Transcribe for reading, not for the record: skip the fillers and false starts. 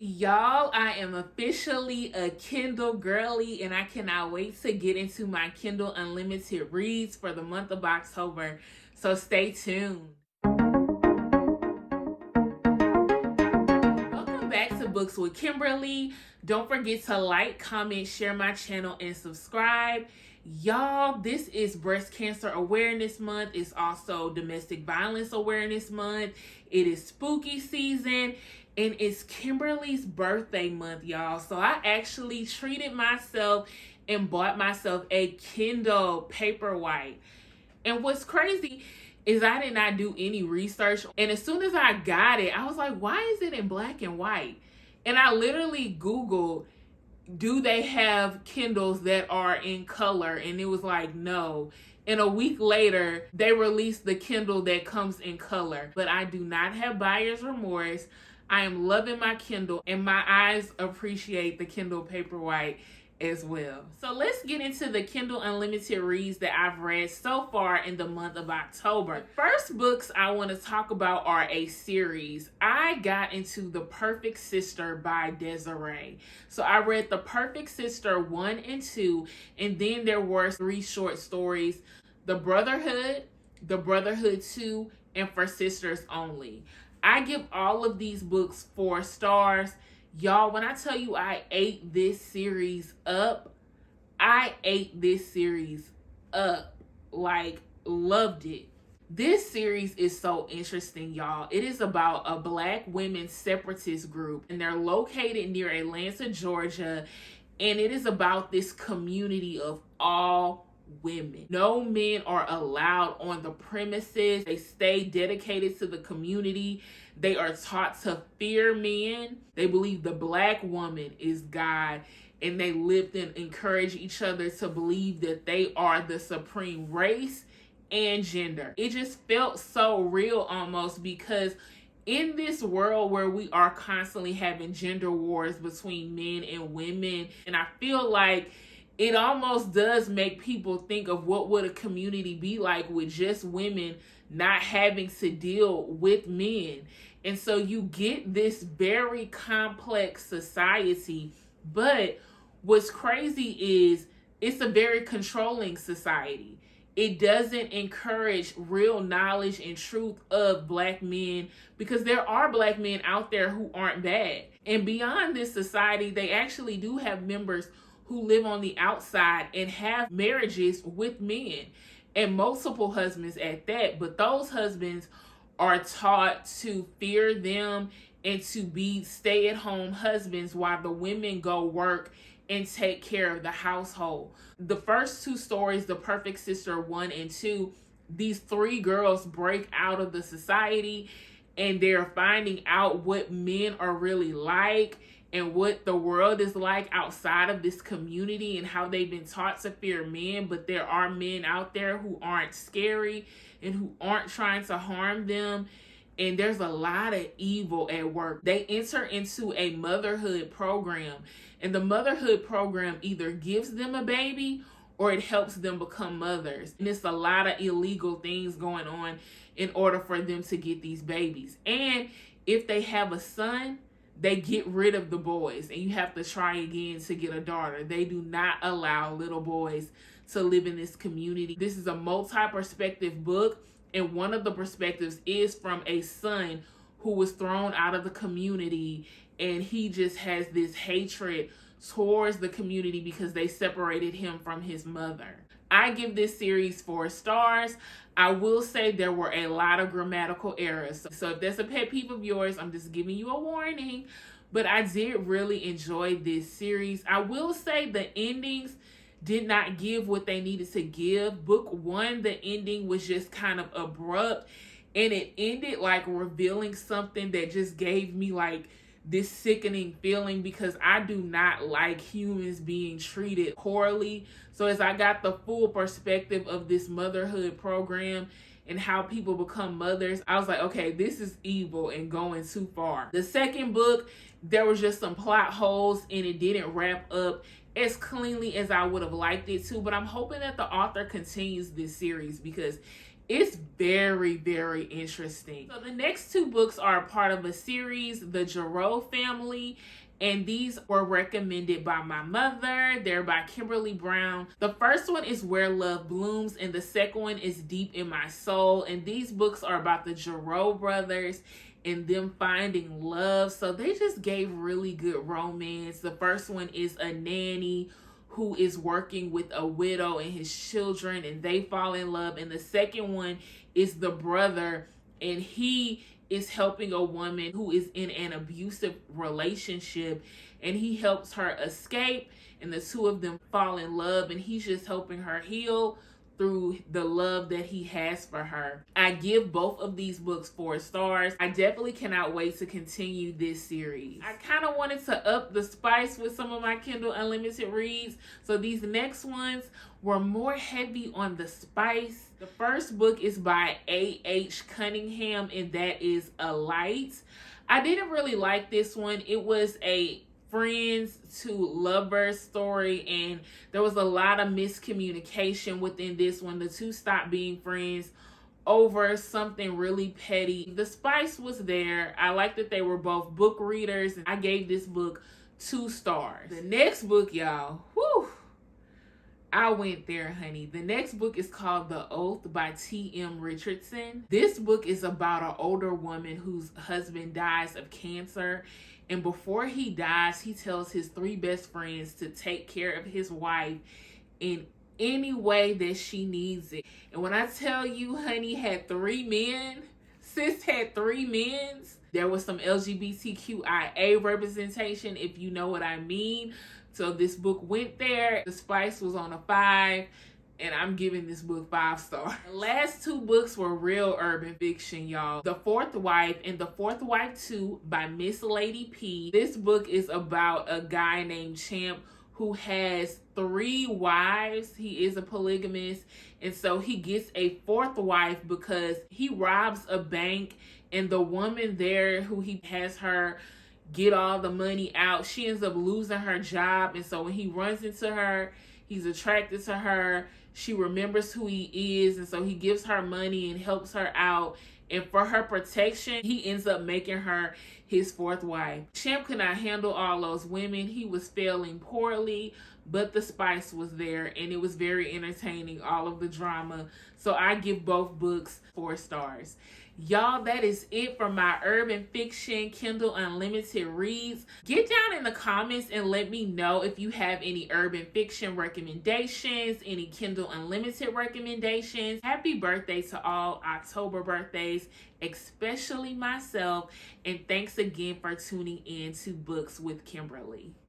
Y'all, I am officially a Kindle girly and I cannot wait to get into my Kindle Unlimited reads for the month of October. So stay tuned. Welcome back to Books with Kimberly. Don't forget to like, comment, share my channel, and subscribe. Y'all, this is Breast Cancer Awareness Month. It's also Domestic Violence Awareness Month. It is spooky season. And it's Kimberly's birthday month, y'all. So I actually treated myself and bought myself a Kindle Paperwhite. And what's crazy is I did not do any research. And as soon as I got it, I was like, why is it in black and white? And I literally Googled, do they have Kindles that are in color? And it was like, no. And a week later, they released the Kindle that comes in color. But I do not have buyer's remorse. I am loving my Kindle, and my eyes appreciate the Kindle Paperwhite as well. So let's get into the Kindle Unlimited reads that I've read so far in the month of October. The first books I want to talk about are a series. I got into The Perfect Sister by Desiree. So I read The Perfect Sister 1 and 2, and then there were 3 short stories, The Brotherhood, The Brotherhood 2, and For Sisters Only. I give all of these books 4 stars. Y'all, when I tell you I ate this series up, like, loved it. This series is so interesting, y'all. It is about a Black women's separatist group, and they're located near Atlanta, Georgia, and it is about this community of all women. No men are allowed on the premises. They stay dedicated to the community. They are taught to fear men. They believe the Black woman is God, and they live and encourage each other to believe that they are the supreme race and gender. It just felt so real almost, because in this world where we are constantly having gender wars between men and women, and I feel like it almost does make people think of what would a community be like with just women not having to deal with men. And so you get this very complex society, but what's crazy is it's a very controlling society. It doesn't encourage real knowledge and truth of Black men, because there are Black men out there who aren't bad. And beyond this society, they actually do have members who live on the outside and have marriages with men, and multiple husbands at that. But those husbands are taught to fear them and to be stay-at-home husbands while the women go work and take care of the household. The first 2 stories, The Perfect Sister 1 and 2, these 3 girls break out of the society, and they're finding out what men are really like and what the world is like outside of this community, and how they've been taught to fear men. But there are men out there who aren't scary and who aren't trying to harm them. And there's a lot of evil at work. They enter into a motherhood program, and the motherhood program either gives them a baby or it helps them become mothers. And it's a lot of illegal things going on in order for them to get these babies. And if they have a son, they get rid of the boys, and you have to try again to get a daughter. They do not allow little boys to live in this community. This is a multi-perspective book, and one of the perspectives is from a son who was thrown out of the community, and he just has this hatred towards the community because they separated him from his mother. I give this series 4 stars. I will say there were a lot of grammatical errors. So if that's a pet peeve of yours, I'm just giving you a warning. But I did really enjoy this series. I will say the endings did not give what they needed to give. Book 1, the ending was just kind of abrupt, and it ended like revealing something that just gave me like this sickening feeling, because I do not like humans being treated poorly. So as I got the full perspective of this motherhood program and how people become mothers, I was like, okay, this is evil and going too far. The second book, there was just some plot holes, and it didn't wrap up as cleanly as I would have liked it to, but I'm hoping that the author continues this series, because It's very, very interesting. So the next two books are a part of a series, The Giroux Family, and these were recommended by my mother. They're by Kimberly Brown. The first one is Where Love Blooms, and the second one is Deep in My Soul. And these books are about the Giroux brothers and them finding love. So they just gave really good romance. The first one is a nanny who is working with a widow and his children, and they fall in love. And the second one is the brother, and he is helping a woman who is in an abusive relationship, and he helps her escape, and the two of them fall in love, and he's just helping her heal through the love that he has for her. I give both of these books 4 stars. I definitely cannot wait to continue this series. I kind of wanted to up the spice with some of my Kindle Unlimited reads, so these next ones were more heavy on the spice. The first book is by A.H. Cunningham, and that is Alight. I didn't really like this one. It was a friends to lovers story, and there was a lot of miscommunication within this one. The two stopped being friends over something really petty. The spice was there. I liked that they were both book readers, and I gave this book 2 stars. The next book, y'all, whew, I went there, honey. The next book is called The Oath by T.M. Richardson. This book is about an older woman whose husband dies of cancer. And before he dies, he tells his 3 best friends to take care of his wife in any way that she needs it. And when I tell you, honey had 3 men, sis had 3 men. There was some LGBTQIA representation, if you know what I mean. So this book went there. The spice was on a 5. And I'm giving this book 5 stars. The last 2 books were real urban fiction, y'all. The Fourth Wife and The Fourth Wife 2 by Miss Lady P. This book is about a guy named Champ who has 3 wives. He is a polygamist. And so he gets a 4th wife because he robs a bank, and the woman there who he has her get all the money out, she ends up losing her job. And so when he runs into her, he's attracted to her. She remembers who he is, and so he gives her money and helps her out. And for her protection, he ends up making her his 4th wife. Champ could not handle all those women. He was failing poorly, but the spice was there, and it was very entertaining, all of the drama. So I give both books 4 stars. Y'all, that is it for my urban fiction Kindle Unlimited reads. Get down in the comments and let me know if you have any urban fiction recommendations, any Kindle Unlimited recommendations. Happy birthday to all October birthdays, especially myself. And thanks again for tuning in to Books with Kimberly.